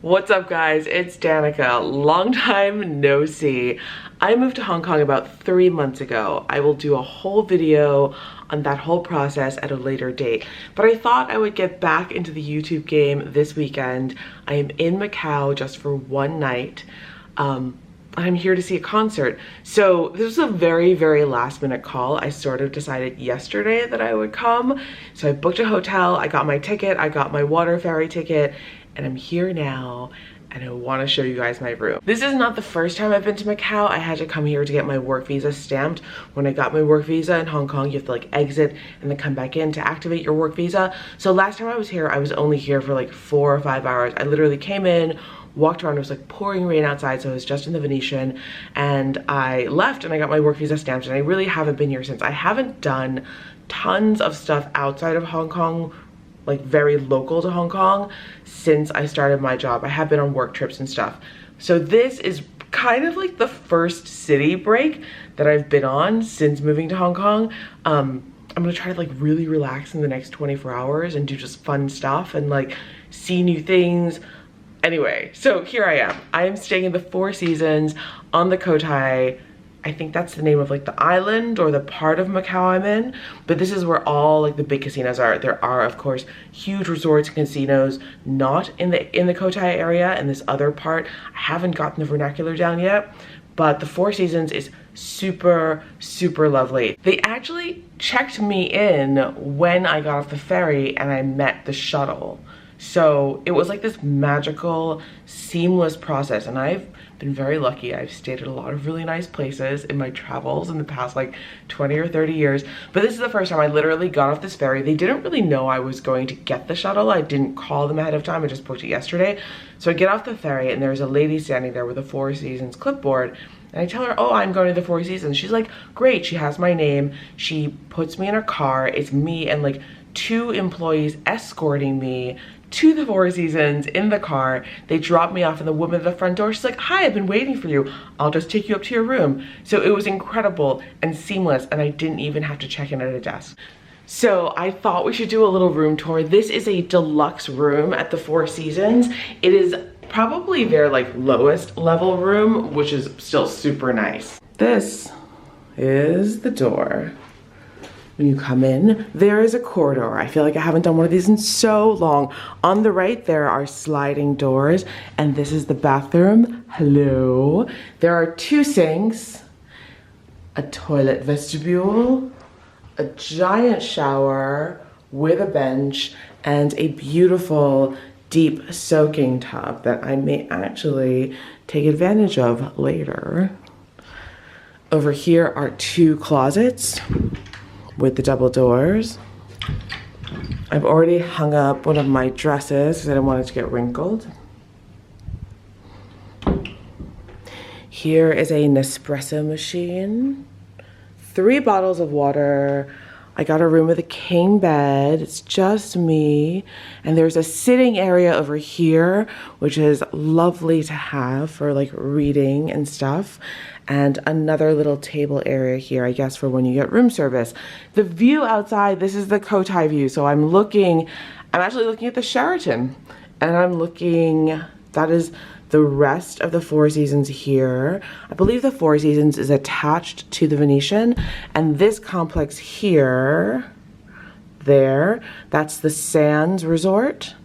What's up guys, it's Danica. Long time no see. I moved to Hong Kong about 3 months ago. I will do a whole video on that whole process at a later date. But I thought I would get back into the YouTube game this weekend. I am in Macau just for one night. I'm here to see a concert. So this was a very, very last minute call. I sort of decided yesterday that I would come. So I booked a hotel, I got my ticket, I got my water ferry ticket, and I'm here now and I want to show you guys my room. This is not the first time I've been to Macau. I had to come here to get my work visa stamped. When I got my work visa in Hong Kong, you have to like exit and then come back in to activate your work visa. So last time I was here, I was only here for like 4 or 5 hours. I literally came in, walked around, it was like pouring rain outside, so I was just in the Venetian, and I left and I got my work visa stamped, and I really haven't been here since. I haven't done tons of stuff outside of Hong Kong, like very local to Hong Kong, since I started my job. I have been on work trips and stuff. So this is kind of like the first city break that I've been on since moving to Hong Kong. I'm gonna try to like really relax in the next 24 hours and do just fun stuff and like see new things. Anyway, so here I am. I am staying in the Four Seasons on the Cotai. I think that's the name of like the island or the part of Macau I'm in, but this is where all like the big casinos are. There are of course huge resorts and casinos not in the Cotai area, and this other part I haven't gotten the vernacular down yet, but the Four Seasons is super lovely. They actually checked me in when I got off the ferry and I met the shuttle. So it was like this magical, seamless process, and I've been very lucky. I've stayed at a lot of really nice places in my travels in the past like 20 or 30 years, but this is the first time I literally got off this ferry. They didn't really know I was going to get the shuttle. I didn't call them ahead of time, I just booked it yesterday. So I get off the ferry and there's a lady standing there with a Four Seasons clipboard, and I tell her, oh, I'm going to the Four Seasons. She's like, great. She has my name. She puts me in her car. It's me and like 2 employees escorting me to the Four Seasons in the car. They dropped me off, and the woman at the front door, she's like, hi, I've been waiting for you. I'll just take you up to your room. So it was incredible and seamless, and I didn't even have to check in at a desk. So I thought we should do a little room tour. This is a deluxe room at the Four Seasons. It is probably their like lowest level room, which is still super nice. This is the door. When you come in, there is a corridor. I feel like I haven't done one of these in so long. On the right, there are sliding doors, and this is the bathroom. Hello. There are 2 sinks, a toilet vestibule, a giant shower with a bench, and a beautiful deep soaking tub that I may actually take advantage of later. Over here are 2 closets with the double doors. I've already hung up one of my dresses because I didn't want it to get wrinkled. Here is a Nespresso machine, 3 bottles of water. I got a room with a king bed. It's just me. And there's a sitting area over here, which is lovely to have for like reading and stuff. And another little table area here, I guess, for when you get room service. The view outside, this is the Cotai view. So I'm actually looking at the Sheraton, and I'm looking, that is the rest of the Four Seasons here. I believe the Four Seasons is attached to the Venetian, and this complex here, there, that's the Sands Resort.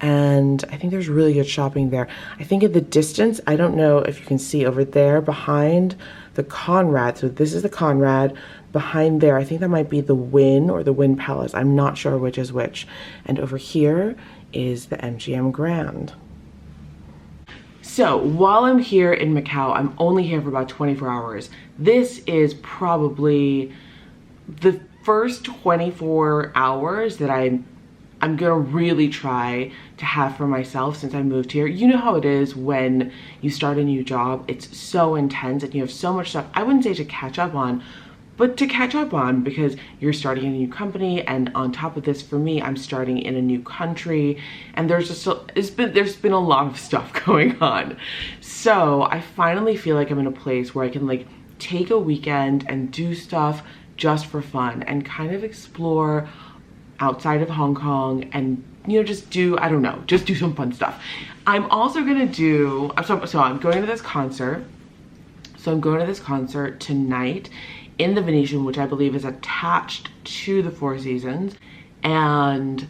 And I think there's really good shopping there. I think in the distance, I don't know if you can see over there behind the Conrad. So this is the Conrad. Behind there, I think that might be the Wynn or the Wynn Palace. I'm not sure which is which. And over here is the MGM Grand. So while I'm here in Macau, I'm only here for about 24 hours. This is probably the first 24 hours that I'm gonna really try to have for myself since I moved here. You know how it is when you start a new job. It's so intense and you have so much stuff, I wouldn't say to catch up on, but to catch up on, because you're starting a new company, and on top of this, for me, I'm starting in a new country, and there's been a lot of stuff going on. So I finally feel like I'm in a place where I can like take a weekend and do stuff just for fun and kind of explore outside of Hong Kong and you know, just do, I don't know, just do some fun stuff. I'm also gonna do, so I'm going to this concert. So I'm going to this concert tonight in the Venetian, which I believe is attached to the Four Seasons. And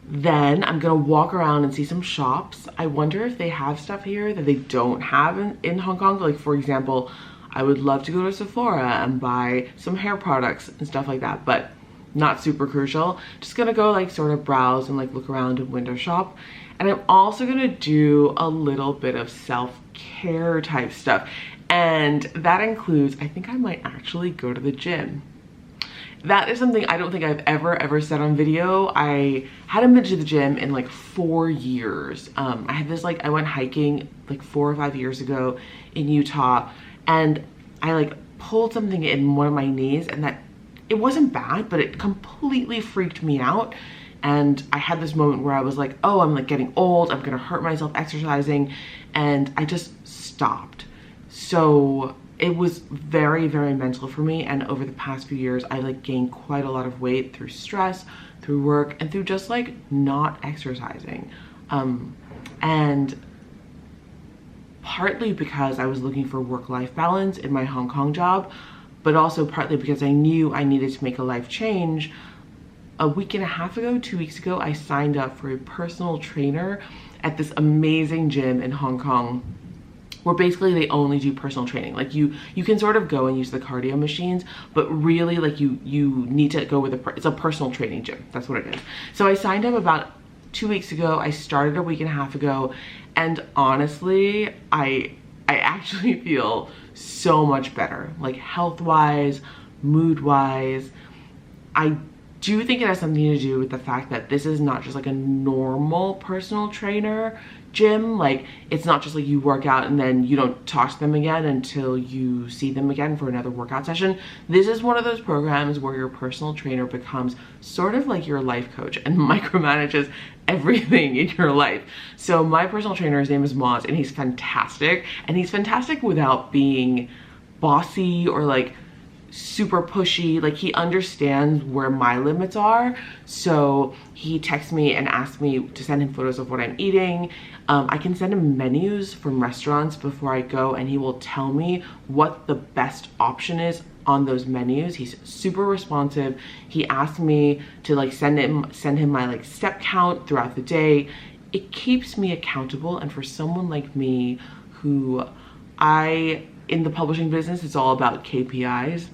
then I'm gonna walk around and see some shops. I wonder if they have stuff here that they don't have in Hong Kong. Like, for example, I would love to go to Sephora and buy some hair products and stuff like that, but not super crucial. Just gonna go like sort of browse and like look around and window shop. And I'm also gonna do a little bit of self-care type stuff. And that includes, I think I might actually go to the gym. That is something I don't think I've ever said on video. I hadn't been to the gym in like 4 years. I had this like, I went hiking like 4 or 5 years ago in Utah, and I like pulled something in one of my knees, and that, it wasn't bad, but it completely freaked me out. And I had this moment where I was like, oh, I'm like getting old, I'm gonna hurt myself exercising, and I just stopped. So it was very mental for me, and over the past few years I like gained quite a lot of weight through stress, through work, and through just like not exercising. And partly because I was looking for work-life balance in my Hong Kong job, but also partly because I knew I needed to make a life change. A week and a half ago, 2 weeks ago, I signed up for a personal trainer at this amazing gym in Hong Kong, where basically they only do personal training. Like you can sort of go and use the cardio machines, but really like you need to go with it's a personal training gym. That's what it is. So I signed up about 2 weeks ago. I started a week and a half ago, and honestly, I actually feel so much better, like health-wise, mood-wise. I do think it has something to do with the fact that this is not just like a normal personal trainer gym. Like, it's not just like you work out and then you don't talk to them again until you see them again for another workout session. This is one of those programs where your personal trainer becomes sort of like your life coach and micromanages everything in your life. So my personal trainer, his name is Moz, and he's fantastic. And he's fantastic without being bossy or like super pushy. Like, he understands where my limits are. So he texts me and asks me to send him photos of what I'm eating. I can send him menus from restaurants before I go, and he will tell me what the best option is on those menus. He's super responsive. He asked me to like send him my like step count throughout the day. It keeps me accountable, and for someone like me who in the publishing business, it's all about KPIs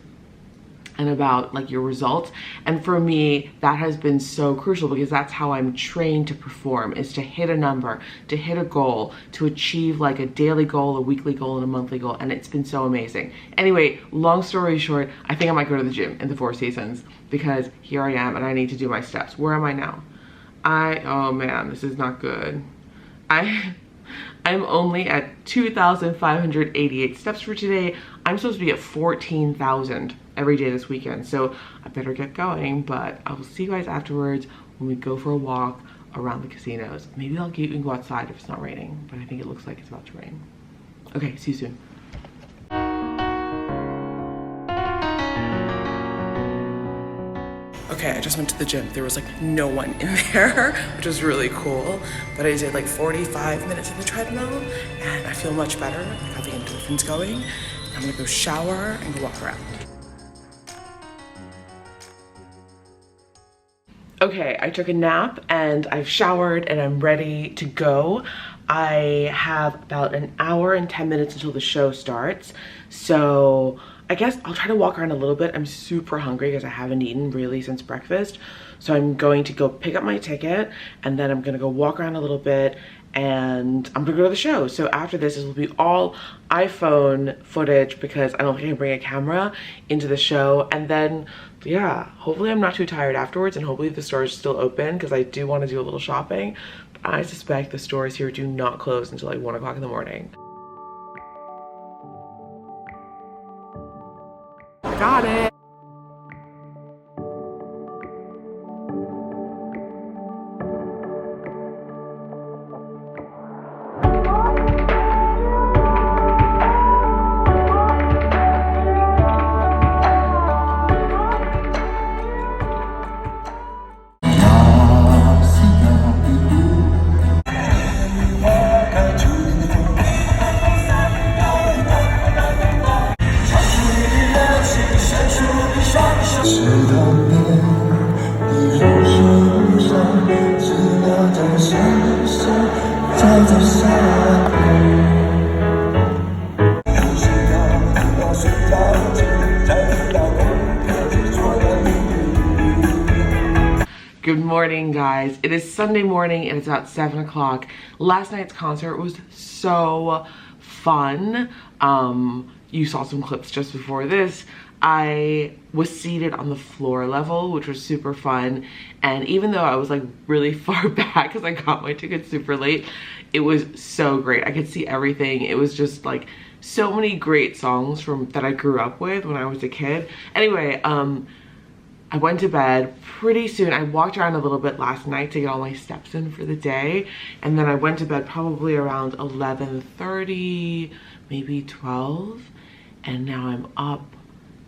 and about like your results. And for me, that has been so crucial, because that's how I'm trained to perform, is to hit a number, to hit a goal, to achieve like a daily goal, a weekly goal, and a monthly goal. And it's been so amazing. Anyway, long story short, I think I might go to the gym in the Four Seasons, because here I am and I need to do my steps. Where am I now? Oh man, this is not good. I'm only at 2,588 steps for today. I'm supposed to be at 14,000 every day this weekend, so I better get going. But I will see you guys afterwards when we go for a walk around the casinos. Maybe I'll even go outside if it's not raining, but I think it looks like it's about to rain. Okay, see you soon. Okay, I just went to the gym. There was like no one in there, which was really cool. But I did like 45 minutes of the treadmill, and I feel much better. I got the endorphins going. I'm gonna go shower and go walk around. Okay, I took a nap and I've showered and I'm ready to go. I have about an hour and 10 minutes until the show starts. So I guess I'll try to walk around a little bit. I'm super hungry because I haven't eaten really since breakfast. So I'm going to go pick up my ticket, and then I'm gonna go walk around a little bit, and I'm gonna go to the show. So after this will be all iPhone footage, because I don't think I can bring a camera into the show. And then, yeah, hopefully I'm not too tired afterwards, and hopefully the store is still open, because I do want to do a little shopping. But I suspect the stores here do not close until like 1 o'clock in the morning. I got it. Good morning, guys. It is Sunday morning and it's about 7 o'clock. Last night's concert was so fun. You saw some clips just before this. I was seated on the floor level, which was super fun. And even though I was like really far back because I got my ticket super late, it was so great. I could see everything. It was just like so many great songs from that I grew up with when I was a kid. Anyway, I went to bed pretty soon. I walked around a little bit last night to get all my steps in for the day. And then I went to bed probably around 11:30, maybe 12. And now I'm up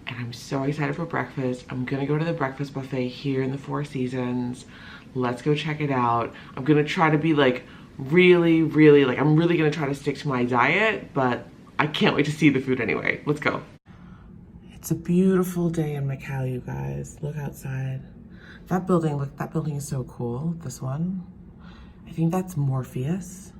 and I'm so excited for breakfast. I'm gonna go to the breakfast buffet here in the Four Seasons. Let's go check it out. I'm gonna try to be like really like, I'm really gonna try to stick to my diet, but I can't wait to see the food anyway. Let's go. It's a beautiful day in Macao, you guys. Look outside. That building, look, that building is so cool. This one. I think that's Morpheus.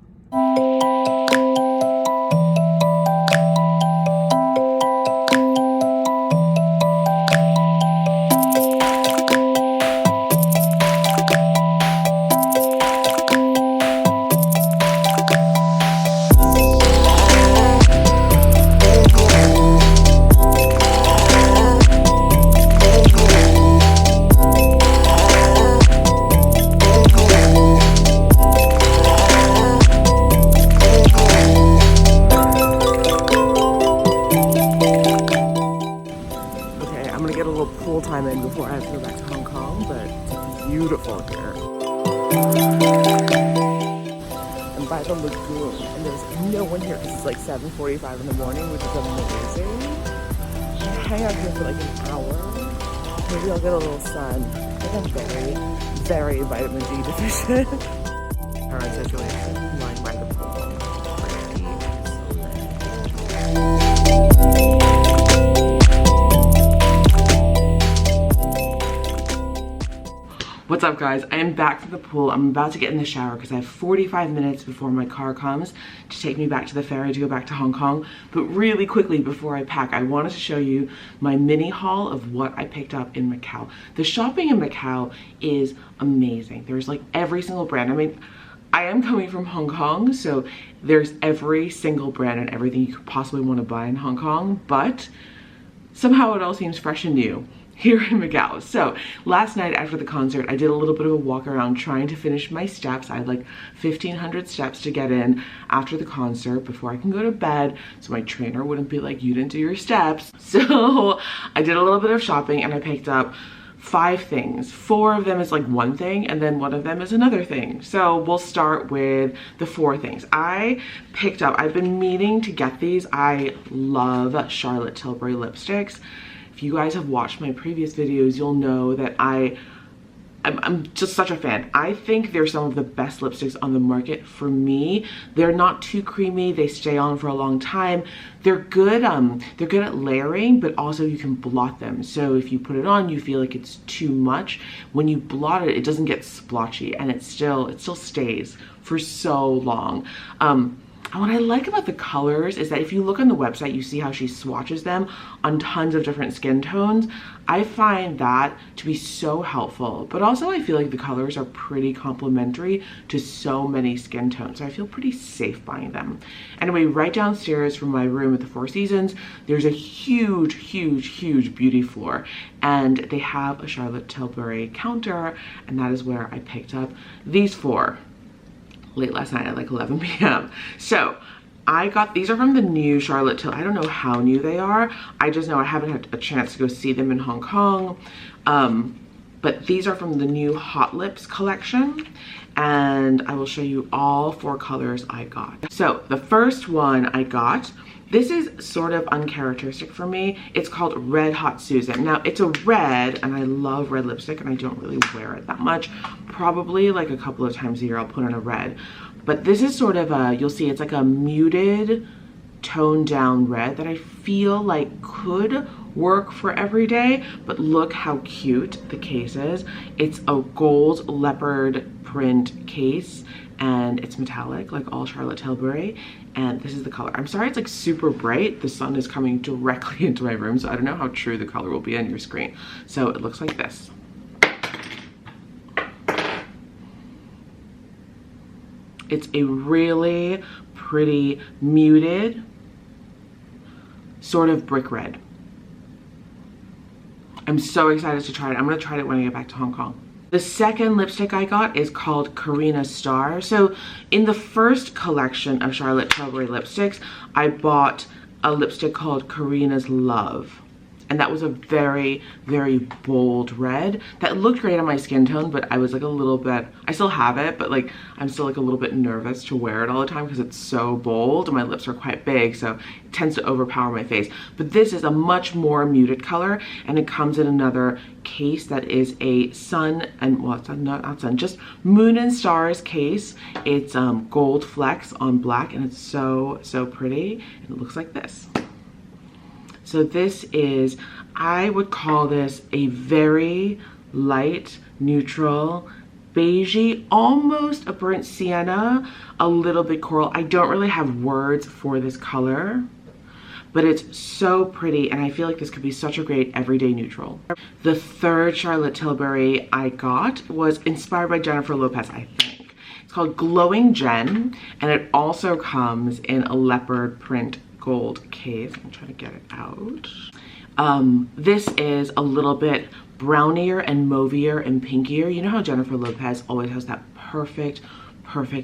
Time in before I have to go back to Hong Kong, but it's beautiful here. I'm by the lagoon and there's no one here because it's like 7:45 in the morning, which is amazing. I hang out here for like an hour. Maybe I'll get a little sun. I think I'm very vitamin D deficient. Alright, so Julian, lying by the pool. What's up, guys? I am back from the pool. I'm about to get in the shower because I have 45 minutes before my car comes to take me back to the ferry to go back to Hong Kong. But really quickly before I pack, I wanted to show you my mini haul of what I picked up in Macau. The shopping in Macau is amazing. There's like every single brand. I mean, I am coming from Hong Kong, so there's every single brand and everything you could possibly want to buy in Hong Kong, but somehow it all seems fresh and new here in Macau. So last night after the concert, I did a little bit of a walk around trying to finish my steps. I had like 1,500 steps to get in after the concert before I can go to bed, so my trainer wouldn't be like, you didn't do your steps. So I did a little bit of shopping and I picked up 5 things. 4 of them is like one thing and then 1 of them is another thing. So we'll start with the 4 things. I picked up, I've been meaning to get these. I love Charlotte Tilbury lipsticks. If you guys have watched my previous videos, you'll know that I'm just such a fan. I think they're some of the best lipsticks on the market for me. They're not too creamy. They stay on for a long time. They're good at layering, but also you can blot them. So if you put it on, you feel like it's too much. When you blot it, it doesn't get splotchy and it still stays for so long. And what I like about the colors is that if you look on the website, you see how she swatches them on tons of different skin tones. I find that to be so helpful, but also I feel like the colors are pretty complementary to so many skin tones, so I feel pretty safe buying them. Anyway, right downstairs from my room at the Four Seasons, there's a huge beauty floor, and they have a Charlotte Tilbury counter, and that is where I picked up these 4. Late last night at like 11 p.m. So I got, these are from the new Charlotte Tilbury. I don't know how new they are. I just know I haven't had a chance to go see them in Hong Kong. But these are from the new Hot Lips collection. And I will show you all 4 colors I got. So the first one I got, this is sort of uncharacteristic for me. It's called Red Hot Susan. Now it's a red and I love red lipstick and I don't really wear it that much. Probably like a couple of times a year I'll put on a red. But this is sort of a, you'll see it's like a muted toned down red that I feel like could work for every day, but look how cute the case is. It's a gold leopard print case and it's metallic like all Charlotte Tilbury, and this is the color. I'm sorry it's like super bright. The sun is coming directly into my room, so I don't know how true the color will be on your screen. So it looks like this. It's a really pretty muted sort of brick red. I'm so excited to try it. I'm gonna try it when I get back to Hong Kong. The second lipstick I got is called Karina Star. So in the first collection of Charlotte Tilbury lipsticks, I bought a lipstick called Karina's Love. And that was a very, very bold red that looked great on my skin tone, but I was like a little bit, I still have it, but like I'm still like a little bit nervous to wear it all the time because it's so bold and my lips are quite big, so it tends to overpower my face. But this is a much more muted color, and it comes in another case that is a sun and, well, it's not sun, just moon and stars case. It's gold flecks on black, and it's so, so pretty, and it looks like this. So this is, I would call this a very light, neutral, beigey, almost a burnt sienna, a little bit coral. I don't really have words for this color, but it's so pretty, and I feel like this could be such a great everyday neutral. The third Charlotte Tilbury I got was inspired by Jennifer Lopez, I think. It's called Glowing Jen, and it also comes in a leopard print gold case. I'm trying to get it out. This is a little bit brownier and mauvier and pinkier. You know how Jennifer Lopez always has that perfect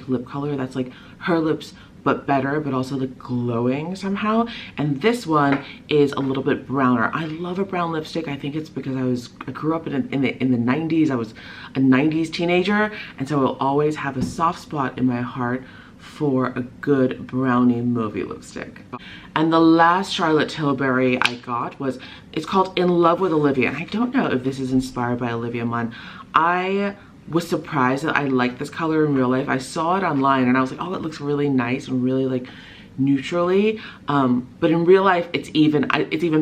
lip color that's like her lips but better, but also like glowing somehow. And this one is a little bit browner. I love a brown lipstick. I think it's because I grew up in the 90s. I was a 90s teenager, and so I'll always have a soft spot in my heart for a good brownie mauvey lipstick. And the last Charlotte Tilbury I got was, it's called In Love with Olivia. And I don't know if this is inspired by Olivia Munn. I was surprised that I liked this color in real life. I saw it online and I was like, oh, it looks really nice and really like neutrally, but in real life it's even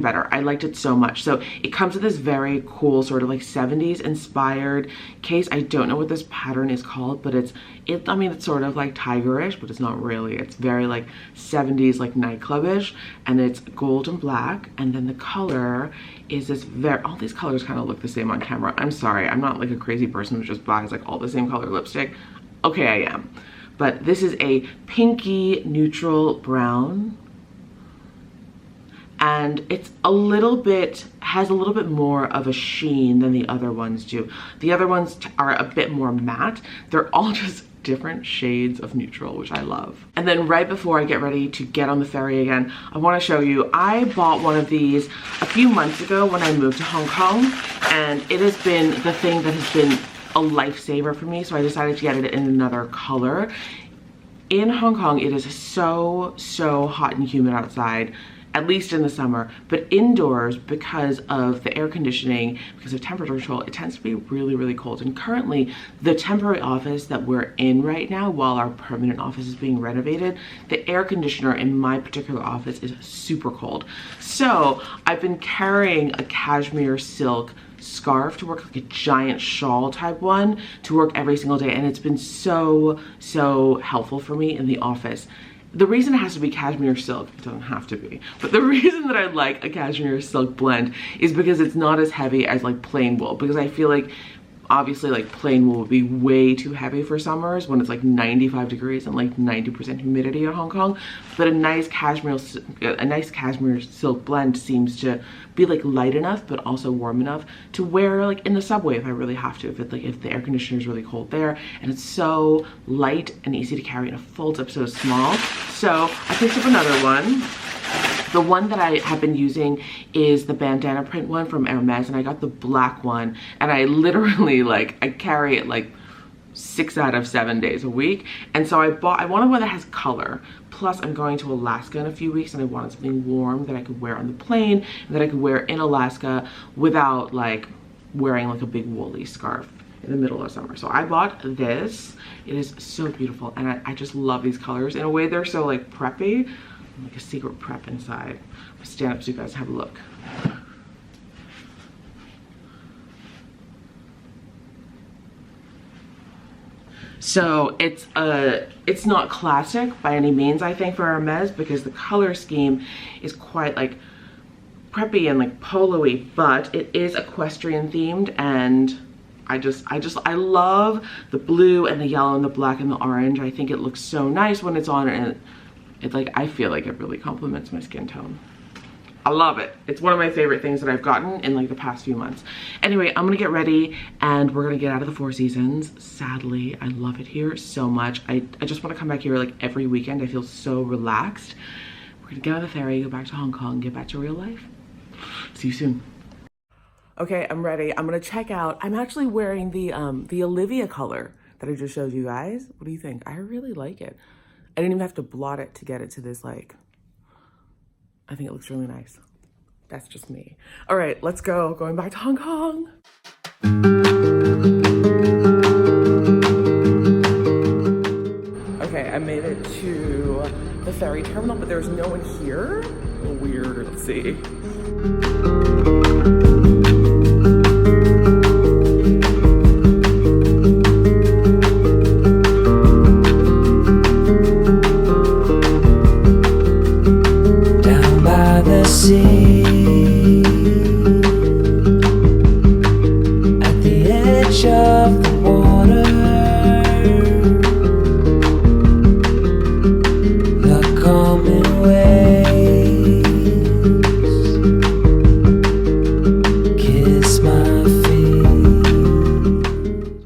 better. I liked it so much. So it comes with this very cool sort of like 70s inspired case. I don't know what this pattern is called, but I mean it's sort of like tigerish, but it's not really. It's very like 70s like nightclubish, and it's gold and black, and then the color is this all these colors kind of look the same on camera. I'm sorry, I'm not like a crazy person who just buys like all the same color lipstick. Okay, I am. But this is a pinky neutral brown, and it's has a little bit more of a sheen than the other ones do. The other ones are a bit more matte. They're all just different shades of neutral, which I love. And then right before I get ready to get on the ferry again, I want to show you, I bought one of these a few months ago when I moved to Hong Kong, and it has been the thing that has been a lifesaver for me, so I decided to get it in another color. In Hong Kong, it is so hot and humid outside, at least in the summer, but indoors, because of the air conditioning, because of temperature control, it tends to be really cold. And currently, the temporary office that we're in right now, while our permanent office is being renovated, the air conditioner in my particular office is super cold. So I've been carrying a cashmere silk scarf to work, like a giant shawl type one, to work every single day, and it's been so helpful for me in the office. The reason it has to be cashmere silk, it doesn't have to be, but the reason that I like a cashmere silk blend is because it's not as heavy as like plain wool, because I feel like obviously like plain wool would be way too heavy for summers when it's like 95 degrees and like 90% humidity in Hong Kong. But a nice cashmere silk blend seems to be like light enough but also warm enough to wear like in the subway if I really have to, if the air conditioner is really cold there. And it's so light and easy to carry, and it folds up so small. So I picked up another one. The one that I have been using is the bandana print one from Hermes, and I got the black one, and I literally I carry it like 6 out of 7 days a week. And so I wanted one that has color. Plus I'm going to Alaska in a few weeks, and I wanted something warm that I could wear on the plane and that I could wear in Alaska without like wearing like a big woolly scarf in the middle of summer. So I bought this. It is so beautiful, and I just love these colors. In a way, they're so like preppy. Like a secret prep inside. I'll stand up so you guys have a look. So it's not classic by any means, I think, for Hermes, because the color scheme is quite like preppy and like polo-y, but it is equestrian themed, and I love the blue and the yellow and the black and the orange. I think it looks so nice when it's on, and it's like, I feel like it really complements my skin tone. I love it. It's one of my favorite things that I've gotten in like the past few months. Anyway, I'm gonna get ready and we're gonna get out of the Four Seasons. Sadly, I love it here so much. I just wanna come back here like every weekend. I feel so relaxed. We're gonna get on the ferry, go back to Hong Kong, get back to real life. See you soon. Okay, I'm ready. I'm gonna check out. I'm actually wearing the Olivia color that I just showed you guys. What do you think? I really like it. I didn't even have to blot it to get it to this, like, I think it looks really nice. That's just me. All right, let's go. Going back to Hong Kong. Okay, I made it to the ferry terminal, but there's no one here. A little weird, let's see. At the edge of the water,